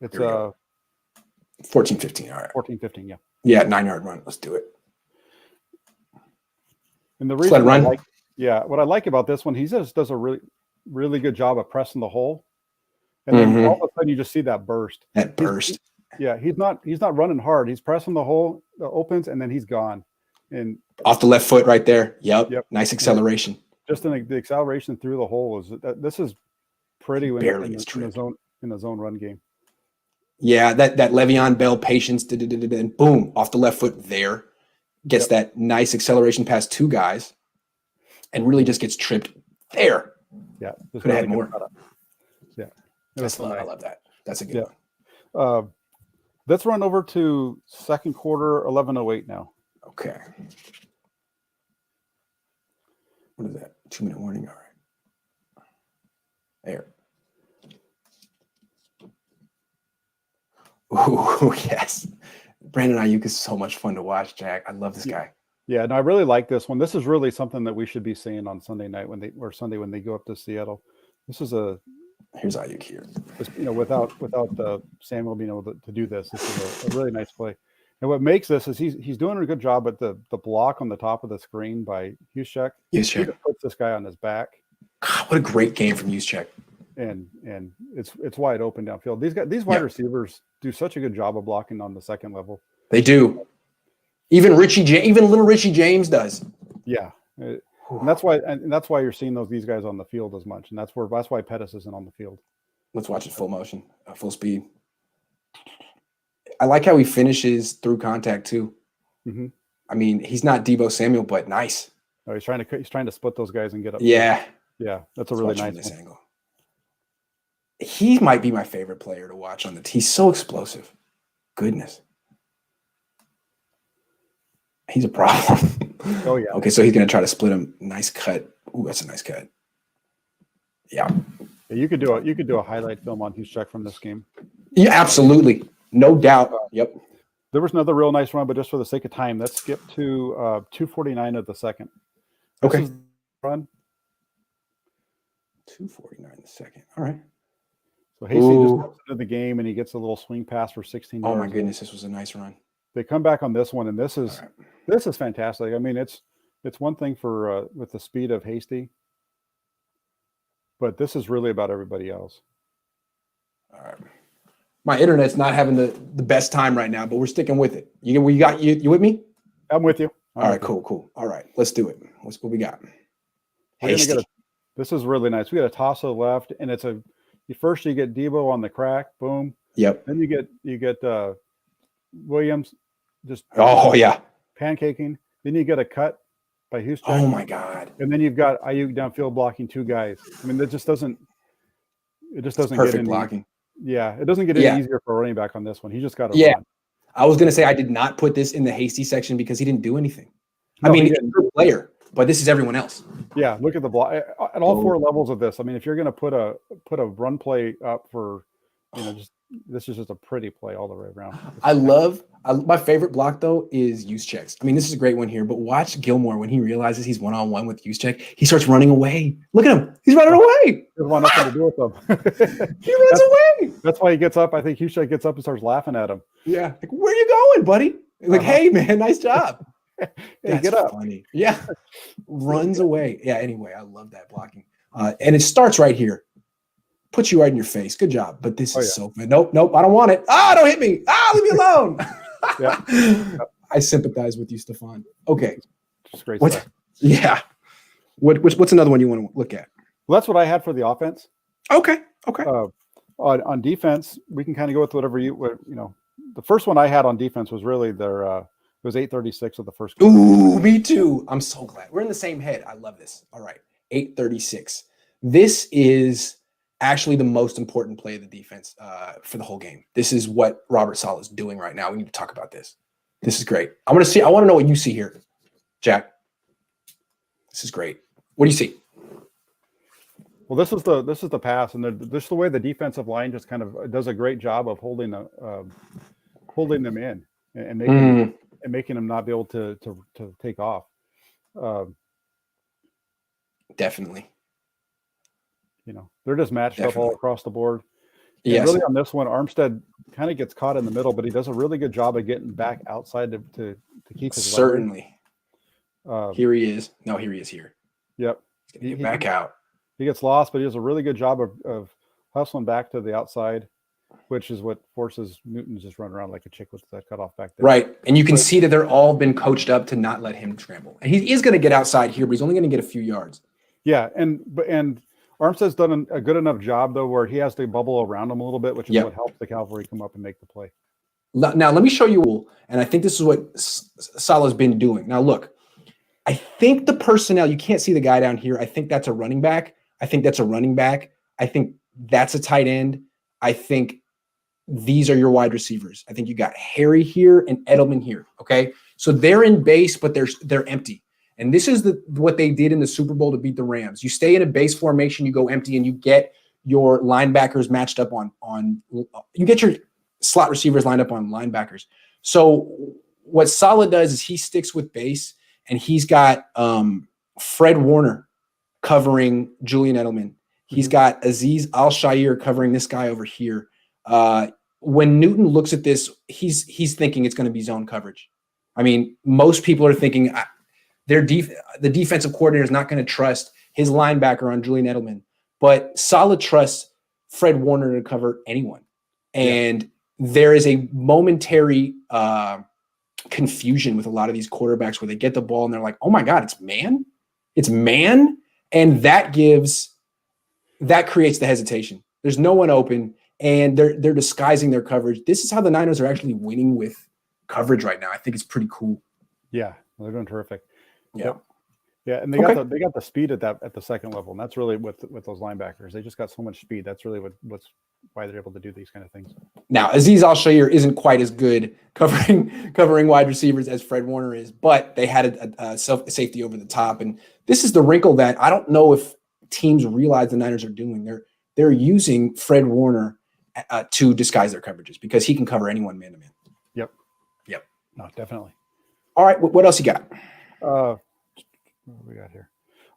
It's 14-15. All right. 14-15. Yeah. Yeah, 9-yard run. Let's do it. And the reason what I like about this one, he just does a really, really good job of pressing the hole, and then all of a sudden you just see that burst. He's not running hard. He's pressing the hole, the opens, and then he's gone. And off the left foot right there. Yep. Nice acceleration. Just in the acceleration through the hole this is pretty in the zone run game. Yeah, that Le'Veon Bell patience, and boom, off the left foot there. Gets that nice acceleration past 2 guys and really just gets tripped there. Yeah. Could have had more. Yeah. I love that. That's a good one. Let's run over to second quarter, 11:08 now. Okay. What is that? 2-minute warning. All right. There. Ooh, yes. Brandon Ayuk is so much fun to watch, Jack. I love this guy. Yeah, and I really like this one. This is really something that we should be seeing on Sunday night Sunday when they go up to Seattle. Here's Ayuk here. Without Samuel being able to do this is a really nice play. And what makes this is he's doing a good job at the block on the top of the screen by Juszczyk. He puts this guy on his back. God, what a great game from Juszczyk. And it's wide open downfield. These wide receivers do such a good job of blocking on the second level. They do. Even little Richie James does. Yeah. And that's why you're seeing these guys on the field as much. And that's why Pettis isn't on the field. Let's watch it full motion, full speed. I like how he finishes through contact too. Mm-hmm. I mean, he's not Deebo Samuel, but nice. Oh, he's trying to split those guys and get up. Yeah. Yeah. That's a really nice one. Angle. He might be my favorite player to watch on the team. He's so explosive. Goodness. He's a problem. Oh, yeah. Okay, so he's going to try to split him. Nice cut. Ooh, that's a nice cut. Yeah. You could do a highlight film on Juszczyk from this game. Yeah, absolutely. No doubt. Yep. There was another real nice run, but just for the sake of time, let's skip to 2:49 of the second. Okay. Run. 2:49 the second. All right. So Hasty just comes into the game and he gets a little swing pass for 16 yards. Oh my goodness, this was a nice run. They come back on this one, and this is fantastic. I mean, it's one thing for with the speed of Hasty, but this is really about everybody else. All right. My internet's not having the best time right now, but we're sticking with it. You with me? I'm with you. All right, cool. All right, let's do it. What we got? Hasty. This is really nice. We got a toss to the left, and it's first you get Deebo on the crack, boom. Yep. Then you get Williams just pancaking. Then you get a cut by Juszczyk. Oh my God. And then you've got Ayuk downfield blocking 2 guys. I mean, it just doesn't perfect get any blocking. Yeah, it doesn't get any easier for a running back on this one. He just got to run. I was gonna say I did not put this in the Hasty section because he didn't do anything. No, I mean, he's a good player, but this is everyone else. Yeah, look at the block at all 4 levels of this. I mean, if you're going to put a run play up for, this is just a pretty play all the way around. My favorite block though is Juszczyk's. I mean, this is a great one here, but watch Gilmore when he realizes he's one-on-one with Juszczyk. He starts running away. Look at him. He's running away. There's nothing to do with them. He runs away. That's why he gets up. I think Juszczyk gets up and starts laughing at him. Yeah. Like, where are you going, buddy? Like, hey man, nice job. Hey, get up. Funny. Yeah. Runs away. Yeah. Anyway, I love that blocking. And it starts right here. Puts you right in your face. Good job. But this is so fun. Nope. I don't want it. Don't hit me. Leave me alone. I sympathize with you, Stefan. Okay. Just great stuff. Yeah. What's another one you want to look at? Well, that's what I had for the offense. Okay. Okay. On defense, we can kind of go with whatever the first one I had on defense was really their it was 836 of the first quarter. Ooh, me too. I'm so glad. We're in the same head. I love this. All right. 836. This is actually the most important play of the defense for the whole game. This is what Robert Saleh is doing right now. We need to talk about this. This is great. I want to know what you see here, Jack. This is great. What do you see? Well, this is the pass, and this is the way the defensive line just kind of does a great job of holding them in and making them not be able to take off. Definitely. They're just matched up all across the board. Yes. Really on this one, Armstead kind of gets caught in the middle, but he does a really good job of getting back outside to keep his certainly. Here he is. No, here he is here. Yep. He's gonna get back out. He gets lost, but he does a really good job of hustling back to the outside, which is what forces Newton to just run around like a chick with that cut off back there. Right. And you can see that they're all been coached up to not let him scramble. And he is going to get outside here, but he's only going to get a few yards. Yeah. And Armstead's done a good enough job, though, where he has to bubble around him a little bit, which is what helps the cavalry come up and make the play. Now, let me show you, and I think this is what Saleh's been doing. Now, look, I think the personnel, you can't see the guy down here. I think that's a running back. I think that's a tight end. I think these are your wide receivers. I think you got Harry here and Edelman here. Okay. So they're in base, but they're empty. And this is what they did in the Super Bowl to beat the Rams. You stay in a base formation, you go empty, and you get your linebackers matched up you get your slot receivers lined up on linebackers. So what Saleh does is he sticks with base, and he's got Fred Warner covering Julian Edelman. He's got Azeez Al-Shaair covering this guy over here. When Newton looks at this, he's thinking it's going to be zone coverage. I mean, most people are thinking the defensive coordinator is not going to trust his linebacker on Julian Edelman, but Saleh trusts Fred Warner to cover anyone. And there is a momentary confusion with a lot of these quarterbacks where they get the ball and they're like, oh my God, it's man. And that creates the hesitation. There's no one open, and they're disguising their coverage. This is how the Niners are actually winning with coverage right now. I think it's pretty cool. Yeah, they're doing terrific. Yeah. Yeah, and they got the speed at the second level, and that's really with those linebackers. They just got so much speed. That's really why they're able to do these kind of things. Now, Azeez Al-Shaair isn't quite as good covering wide receivers as Fred Warner is, but they had a safety over the top, and this is the wrinkle that I don't know if teams realize the Niners are doing. They're using Fred Warner to disguise their coverages because he can cover anyone man to man. Yep. No, definitely. All right, what else you got? What do we got here?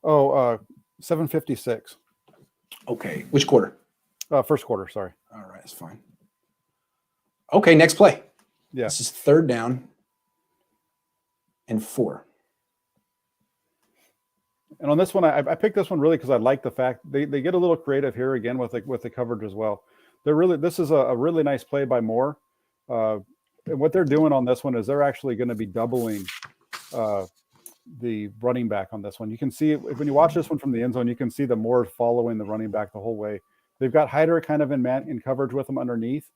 7:56. Okay, which quarter? First quarter. Sorry. All right, that's fine. Okay, next play. Yeah, this is 3rd down and 4. And on this one, I picked this one really because I like the fact they get a little creative here again with the coverage as well. This is a really nice play by Moore. And what they're doing on this one is they're actually going to be doubling the running back on this one. You can see when you watch this one from the end zone, you can see the Moore following the running back the whole way. They've got Hyder kind of in coverage with him underneath.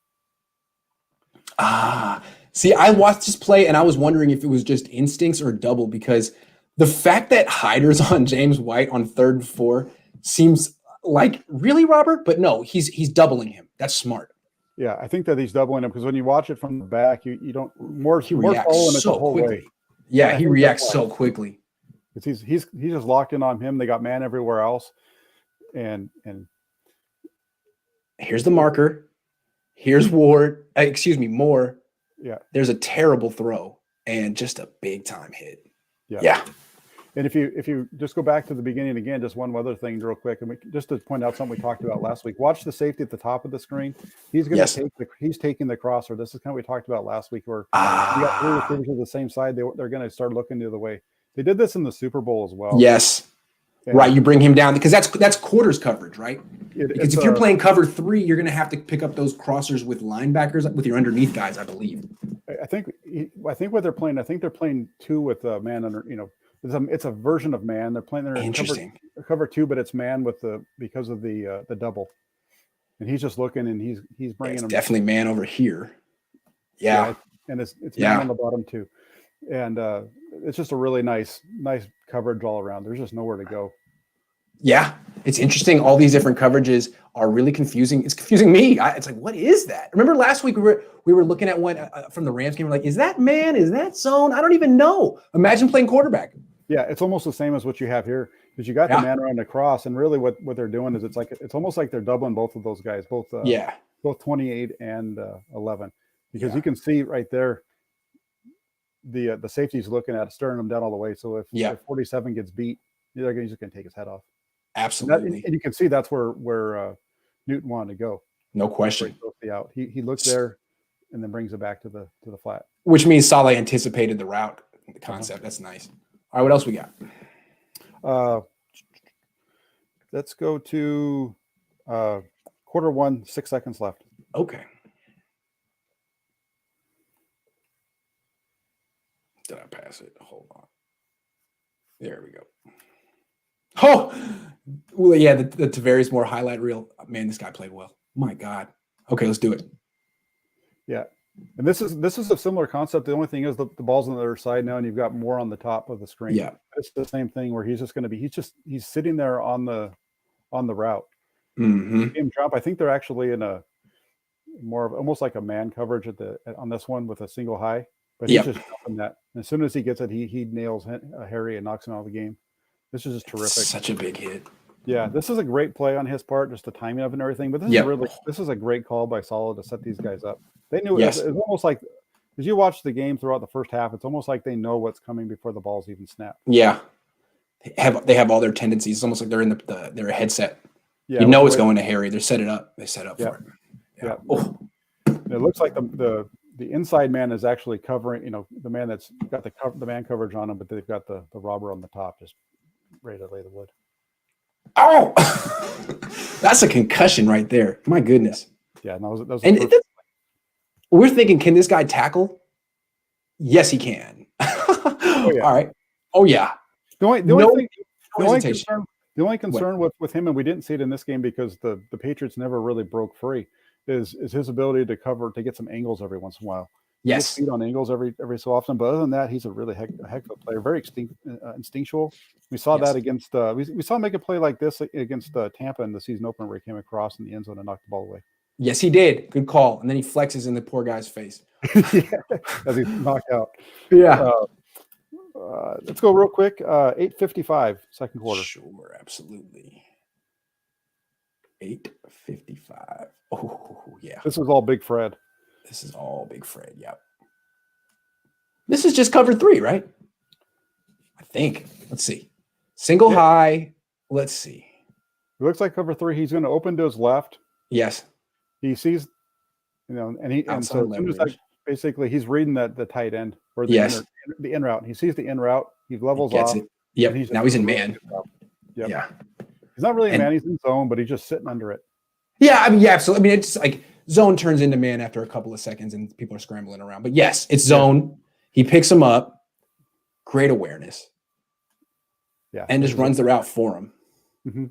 See, I watched this play and I was wondering if it was just instincts or double, because the fact that Hyder's on James White on 3rd and 4 seems like really, Robert, but no, he's doubling him. That's smart. Yeah, I think that he's doubling him because when you watch it from the back, you don't more following it the whole way. Yeah, he reacts so quickly. He's just locked in on him. They got man everywhere else, and here's the marker. Here's Moore. Yeah, there's a terrible throw and just a big time hit. Yeah. And if you just go back to the beginning again, just one other thing real quick, and just to point out something we talked about last week. Watch the safety at the top of the screen. He's going to he's taking the crosser. This is kind of what we talked about last week, where you got 3 receivers to the same side. They're going to start looking the other way. They did this in the Super Bowl as well. Yes. And right. You bring him down because that's quarters coverage, right? Because if you're playing cover 3, you're going to have to pick up those crossers with linebackers, with your underneath guys, I believe. I think what they're playing. I think they're playing 2 with man under. It's a version of man. They're playing their interesting cover 2, but it's man because of the double. and he's just looking, and he's bringing him. Definitely man over here. Yeah, and it's man on the bottom too, and it's just a really nice coverage all around. There's just nowhere to go. Yeah, it's interesting. All these different coverages are really confusing. It's confusing me. It's like, what is that? Remember last week we were looking at one from the Rams game. We're like, is that man? Is that zone? I don't even know. Imagine playing quarterback. Yeah, it's almost the same as what you have here, because you got the man around the cross, and really what they're doing is it's almost like they're doubling both of those guys, both 28 and 11, because you can see right there the safety's looking at it, staring him down all the way. So if 47 gets beat, he's just going to take his head off. Absolutely. And you can see that's where Newton wanted to go. No question. He looked there and then brings it back to the flat. Which means Saleh anticipated the route, the concept. That's nice. All right, what else we got? Let's go to quarter one, 6 seconds left. Okay. Did I pass it? Hold on. There we go. Oh, well, yeah, the Tavares Moore highlight reel. Man, this guy played well. My God. Okay, let's do it. Yeah, and this is a similar concept. The only thing is the ball's on the other side now, and you've got Moore on the top of the screen. Yeah, it's the same thing where he's just going to be. He's sitting there on the route. Mm-hmm. Drop. I think they're actually in a more of almost like a man coverage on this one with a single high, but he's just jumping that. And as soon as he gets it, he nails Harry and knocks him out of the game. This is just terrific. Such a big hit. Yeah, this is a great play on his part, just the timing of it and everything. But this is a great call by Saleh to set these guys up. They knew it's almost like, as you watch the game throughout the first half, it's almost like they know what's coming before the balls even snap. Yeah, they have all their tendencies. It's almost like they're in their headset. Yeah, it's going to Harry. They're set it up. They set up for it. Yeah. Oh. It looks like the inside man is actually covering. The man that's got the man coverage on him, but they've got the robber on the top, just ready to lay the wood. Oh, that's a concussion right there. My goodness. Yeah, and that was we're thinking, can this guy tackle? Yes, he can. Oh, yeah. All right. Oh yeah. The only concern with him, and we didn't see it in this game because the Patriots never really broke free, is his ability to get some angles every once in a while. Yes, feet on angles every so often, but other than that, he's a really heck of a player. Very instinctual. We saw that against we saw him make a play like this against Tampa in the season opener, where he came across in the end zone and knocked the ball away. Yes, he did. Good call. And then he flexes in the poor guy's face as he's knocked out. Yeah. Let's go real quick. 8:55, second quarter. Sure, absolutely. 8:55. Oh yeah. This was all Big Fred. This is all Big Fred. Yep. This is just cover 3, right? I think. Let's see. Single high. Let's see. It looks like cover 3. He's going to open to his left. Yes. He sees, so as soon as basically he's reading the tight end or the in route. He sees the in route. He levels off. Yep. Now he's in man. Yep. Yeah. He's not really in man. He's in zone, but he's just sitting under it. Yeah. I mean, yeah. So I mean, it's like zone turns into man after a couple of seconds, and people are scrambling around. But yes, it's zone. He picks him up. Great awareness. Yeah. And just runs the route for him. Mm-hmm.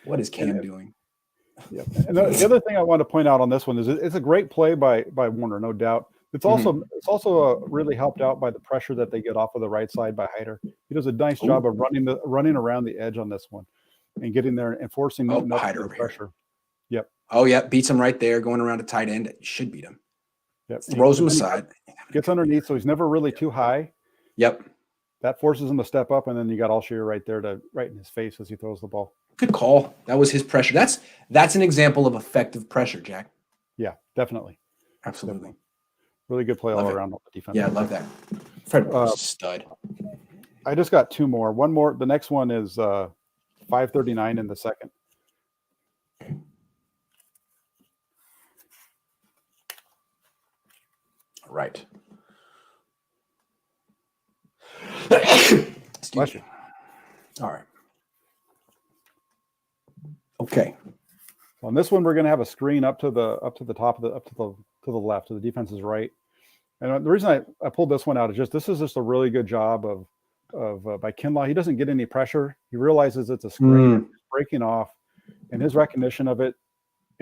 What is Cam doing? Yeah. And the other thing I want to point out on this one is it's a great play by Warner, no doubt. It's also really helped out by the pressure that they get off of the right side by Hyder. He does a nice job of running around the edge on this one and getting there and forcing Hyder pressure. Yep. Oh yeah, beats him right there, going around a tight end. Should beat him. Yep. Throws him aside. Gets underneath, so he's never really too high. Yep. That forces him to step up, and then you got Alshire right there right in his face as he throws the ball. Good call. That was his pressure. That's an example of effective pressure, Jack. Yeah, definitely. Absolutely. Definitely. Really good play all around on the defense. Yeah, I love that. Fred was a stud. I just got 2 more. One more. The next one is 5:39 in the second. All right. Excuse me. All right. Okay. On this one, we're going to have a screen up to the top of to the left, to the defense's right. And the reason I pulled this one out is this is just a really good job by Kinlaw. He doesn't get any pressure. He realizes it's a screen, breaking off, and his recognition of it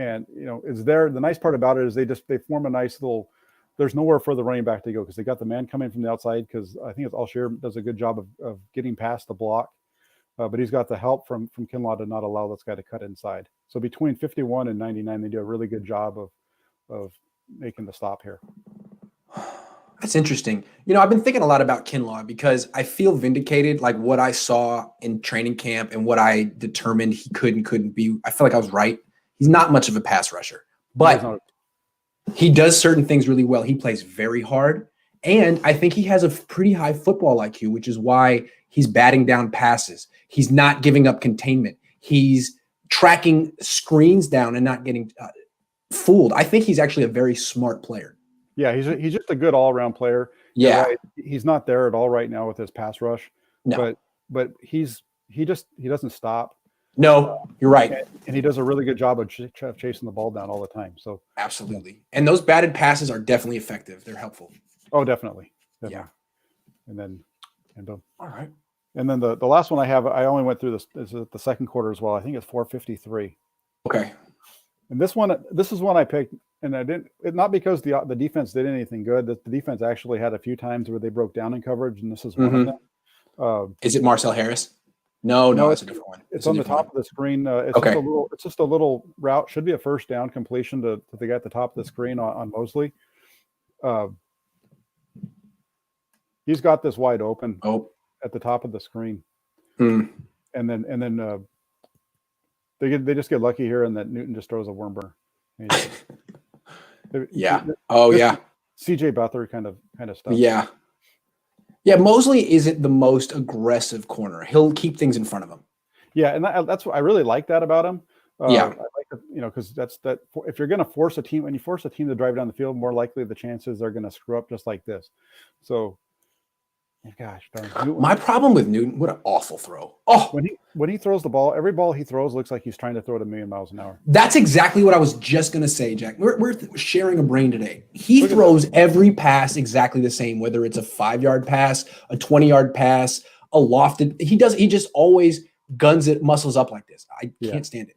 And, it's there. The nice part about it is they form a nice little, there's nowhere for the running back to go because they got the man coming from the outside because I think it's Alshire does a good job of getting past the block. But he's got the help from Kinlaw to not allow this guy to cut inside. So between 51 and 99, they do a really good job of making the stop here. That's interesting. I've been thinking a lot about Kinlaw because I feel vindicated, like what I saw in training camp and what I determined he could and couldn't be. I feel like I was right. He's not much of a pass rusher, but he does certain things really well. He plays very hard, and I think he has a pretty high football IQ, which is why he's batting down passes. He's not giving up containment. He's tracking screens down and not getting fooled. I think he's actually a very smart player. Yeah, he's just a good all-around player. Yeah. Right. He's not there at all right now with his pass rush. No. But he doesn't stop. No, you're right. And he does a really good job of chasing the ball down all the time. So absolutely. And those batted passes are definitely effective. They're helpful. Oh, definitely. Yeah. And boom. All right. And then the last one I have, I only went through this is the second quarter as well. I think it's 4:53. Okay. And this is one I picked, and I didn't, not because the defense did anything good. The defense actually had a few times where they broke down in coverage, and this is one of them. Is it Marcel Harris? No, it's a different one. It's on the top of the screen. It's just a little route. Should be a first down completion to the guy at the top of the screen on Mosley. He's got this wide open at the top of the screen, and then they just get lucky here, and that Newton just throws a worm burner. Yeah. CJ Beathard kind of stuff. Yeah. Yeah, Mosley isn't the most aggressive corner. He'll keep things in front of him. Yeah, and that's what I really like that about him. I like because that's if you're going to force a team, when you force a team to drive down the field, more likely the chances they're going to screw up just like this. So, gosh, my problem with Newton, what an awful throw. Oh, when he throws the ball, every ball he throws looks like he's trying to throw it 1,000,000 miles an hour. That's exactly what I was just going to say, Jack. We're sharing a brain today. He throws every pass exactly the same, whether it's a 5-yard pass, a 20-yard pass, a lofted. He just always guns it, muscles up like this. I can't stand it.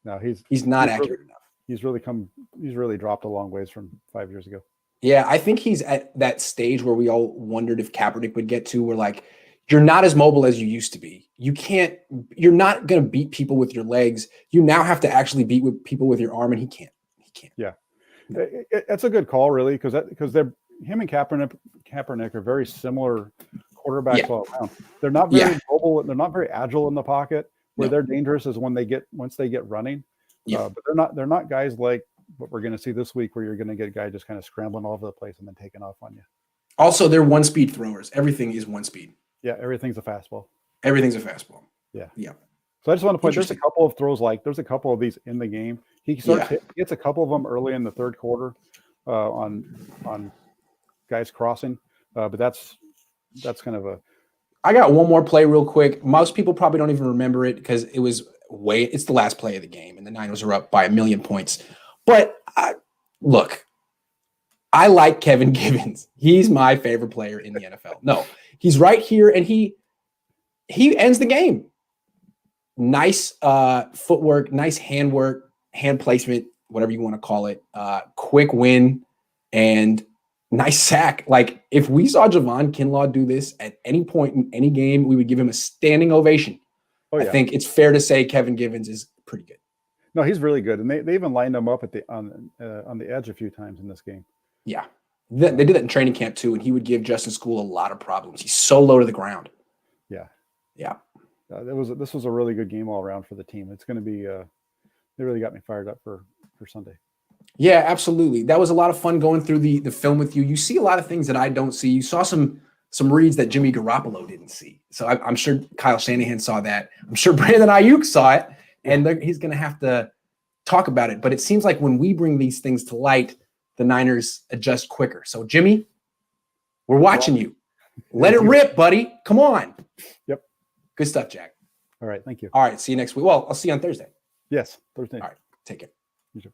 No, he's not accurate enough. He's really dropped a long ways from 5 years ago. Yeah, I think he's at that stage where we all wondered if Kaepernick would get to, where like, you're not as mobile as you used to be. You're not going to beat people with your legs. You now have to actually beat people with your arm, and he can't. Yeah. That's a good call, really, because him and Kaepernick are very similar quarterbacks all around. They're not very mobile. They're not very agile in the pocket. Where they're dangerous is once they get running. But they're not guys like what we're going to see this week, where you're going to get a guy just kind of scrambling all over the place and then taking off on you. Also, they're one-speed throwers. Everything is one speed. Yeah, everything's a fastball. Everything's a fastball. Yeah. Yeah. So I just want to point, there's a couple of throws there's a couple of these in the game. He gets a couple of them early in the third quarter on guys crossing. But that's kind of I got one more play real quick. Most people probably don't even remember it because it's the last play of the game and the Niners are up by 1,000,000 points. But look, I like Kevin Givens. He's my favorite player in the NFL. No, he's right here, and he ends the game. Nice footwork, nice handwork, hand placement, whatever you want to call it. Quick win and nice sack. Like, if we saw Javon Kinlaw do this at any point in any game, we would give him a standing ovation. I think it's fair to say Kevin Givens is pretty good. No, he's really good, and they even lined him up on the edge a few times in this game. Yeah, they did that in training camp too, and he would give Justin School a lot of problems. He's so low to the ground. Yeah. This was a really good game all around for the team. It's going to be. They really got me fired up for Sunday. Yeah, absolutely. That was a lot of fun going through the film with you. You see a lot of things that I don't see. You saw some reads that Jimmy Garoppolo didn't see. So I'm sure Kyle Shanahan saw that. I'm sure Brandon Ayuk saw it, and he's going to have to talk about it. But it seems like when we bring these things to light, the Niners adjust quicker. So, Jimmy, we're watching you. Let it rip, buddy. Come on. Yep. Good stuff, Jack. All right. Thank you. All right. See you next week. Well, I'll see you on Thursday. Yes, Thursday. All right. Take care. You too.